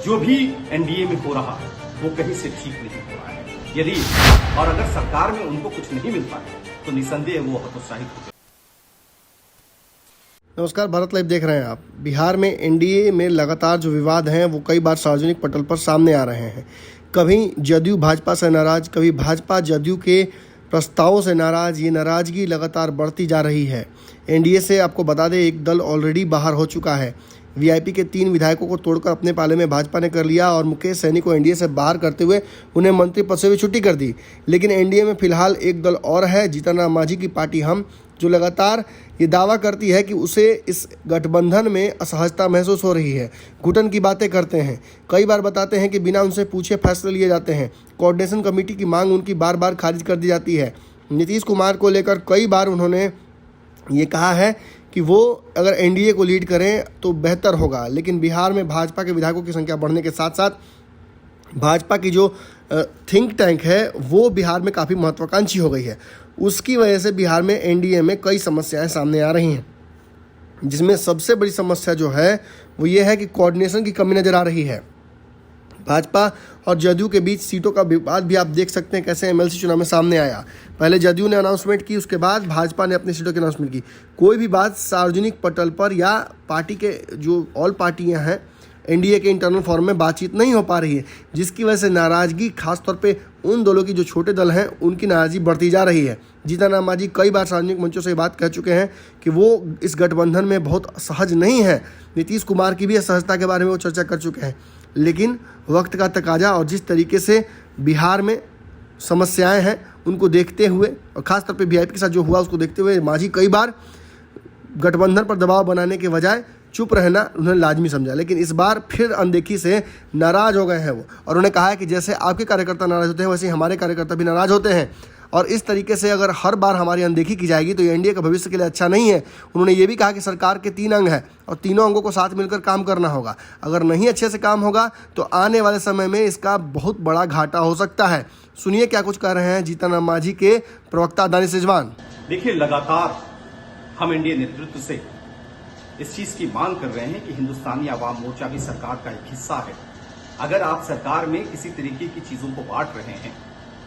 जो भी एनडीए में हो रहा है वो कहीं से ठीक नहीं हो रहा है। यदि और अगर सरकार में उनको कुछ नहीं मिलता है तो निसंदेह वो हतोत्साहित होते हैं। नमस्कार, भारत लाइव देख रहे हैं आप। बिहार में एनडीए में लगातार जो विवाद हैं वो कई बार सार्वजनिक पटल पर सामने आ रहे हैं। कभी जदयू भाजपा से नाराज, कभी भाजपा जदयू के प्रस्तावों से नाराज। ये नाराजगी लगातार बढ़ती जा रही है। एनडीए से आपको बता दें, एक दल ऑलरेडी बाहर हो चुका है। वीआईपी के 3 विधायकों को तोड़कर अपने पाले में भाजपा ने कर लिया और मुकेश सहनी को एनडीए से बाहर करते हुए उन्हें मंत्री पद से भी छुट्टी कर दी। लेकिन एनडीए में फिलहाल एक दल और है, जीतन राम मांझी की पार्टी हम, जो लगातार ये दावा करती है कि उसे इस गठबंधन में असहजता महसूस हो रही है। घुटन की बातें करते हैं, कई बार बताते हैं कि बिना उनसे पूछे फैसले लिए जाते हैं। कोऑर्डिनेशन कमेटी की मांग उनकी बार बार खारिज कर दी जाती है। नीतीश कुमार को लेकर कई बार उन्होंने ये कहा है कि वो अगर एनडीए को लीड करें तो बेहतर होगा। लेकिन बिहार में भाजपा के विधायकों की संख्या बढ़ने के साथ साथ भाजपा की जो थिंक टैंक है वो बिहार में काफ़ी महत्वाकांक्षी हो गई है। उसकी वजह से बिहार में एनडीए में कई समस्याएं सामने आ रही हैं, जिसमें सबसे बड़ी समस्या जो है वो ये है कि कोऑर्डिनेशन की कमी नज़र आ रही है। भाजपा और जदयू के बीच सीटों का विवाद भी आप देख सकते हैं कैसे एमएलसी चुनाव में सामने आया। पहले जदयू ने अनाउंसमेंट की, उसके बाद भाजपा ने अपनी सीटों की अनाउंसमेंट की। कोई भी बात सार्वजनिक पटल पर या पार्टी के जो ऑल पार्टियां हैं एनडीए के इंटरनल फोरम में बातचीत नहीं हो पा रही है, जिसकी वजह से नाराजगी, खासतौर पे उन दलों की जो छोटे दल हैं उनकी नाराजगी बढ़ती जा रही है। जीतन राम मांझी कई बार सार्वजनिक मंचों से ये बात कह चुके हैं कि वो इस गठबंधन में बहुत सहज नहीं है। नीतीश कुमार की भी असहजता के बारे में वो चर्चा कर चुके हैं। लेकिन वक्त का तकाजा और जिस तरीके से बिहार में समस्याएं हैं उनको देखते हुए और ख़ासतौर पे वीआईपी के साथ जो हुआ उसको देखते हुए मांझी कई बार गठबंधन पर दबाव बनाने के बजाय चुप रहना उन्होंने लाजमी समझा। लेकिन इस बार फिर अनदेखी से नाराज़ हो गए हैं वो, और उन्होंने कहा है कि जैसे आपके कार्यकर्ता नाराज़ होते हैं वैसे ही हमारे कार्यकर्ता भी नाराज़ होते हैं, और इस तरीके से अगर हर बार हमारी अनदेखी की जाएगी तो ये एनडीए का भविष्य के लिए अच्छा नहीं है। उन्होंने ये भी कहा कि सरकार के 3 अंग हैं और तीनों अंगों को साथ मिलकर काम करना होगा। अगर नहीं अच्छे से काम होगा तो आने वाले समय में इसका बहुत बड़ा घाटा हो सकता है। सुनिए क्या कुछ कह रहे हैं जीतन राम मांझी के प्रवक्ता दानिश रिजवान। देखिए, लगातार हम एनडीए नेतृत्व से इस चीज की मांग कर रहे हैं कि हिंदुस्तानी आवाम मोर्चा भी सरकार का एक हिस्सा है। अगर आप सरकार में किसी तरीके की चीजों को बांट रहे हैं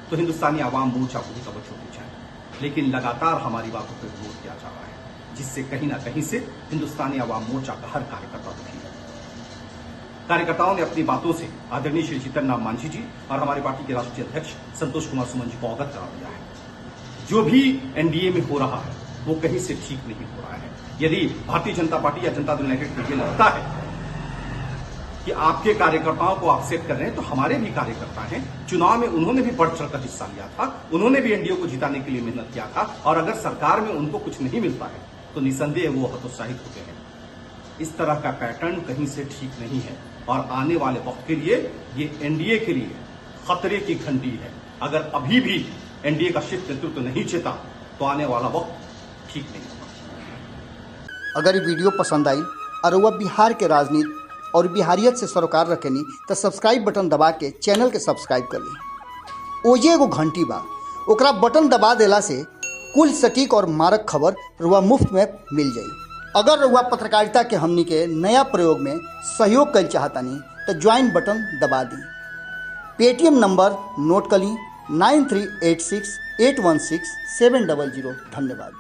तो हिंदुस्तानी आवाम मोर्चा को भी कवच होनी चाहिए। लेकिन लगातार हमारी बातों पर विरोध किया जा रहा है, जिससे कहीं ना कहीं से हिंदुस्तानी आवाम मोर्चा का हर कार्यकर्ता दुखी है। कार्यकर्ताओं ने अपनी बातों से आदरणीय श्री जीतन राम मांझी जी और हमारी पार्टी के राष्ट्रीय अध्यक्ष संतोष कुमार सुमन जी को अवगत करा दिया है। जो भी एनडीए में हो रहा है वो कहीं से ठीक नहीं हो रहा है। यदि भारतीय जनता पार्टी या जनता दल यूनाइटेड को ये लगता है कि आपके कार्यकर्ताओं को आप सेट कर रहे हैं, तो हमारे भी कार्यकर्ता हैं। चुनाव में उन्होंने भी बढ़ चढ़कर हिस्सा लिया था, उन्होंने भी एनडीए को जिताने के लिए मेहनत किया था, और अगर सरकार में उनको कुछ नहीं मिलता है तो निसंदेह वो हतोत्साहित होते हैं। इस तरह का पैटर्न कहीं से ठीक नहीं है, और आने वाले वक्त के लिए ये एनडीए के लिए खतरे की घंटी है। अगर अभी भी एनडीए का शीर्ष नेतृत्व नहीं चेता तो आने वाला वक्त ठीक नहीं होगा। अगर ये वीडियो पसंद आई और वह बिहार के राजनीति और बिहारियत से सरोकार रखेनी तो सब्सक्राइब बटन दबा के चैनल के सब्सक्राइब कर ली। ओजे एगो घंटी बा, ओकरा बटन दबा देला से कुल सटीक और मारक खबर रुआ मुफ्त में मिल जाई। अगर रुआ पत्रकारिता के हमनी के नया प्रयोग में सहयोग कर चाहतानी तो ज्वाइन बटन दबा दी। पेटीएम नंबर नोट कर ली 9386816700। धन्यवाद।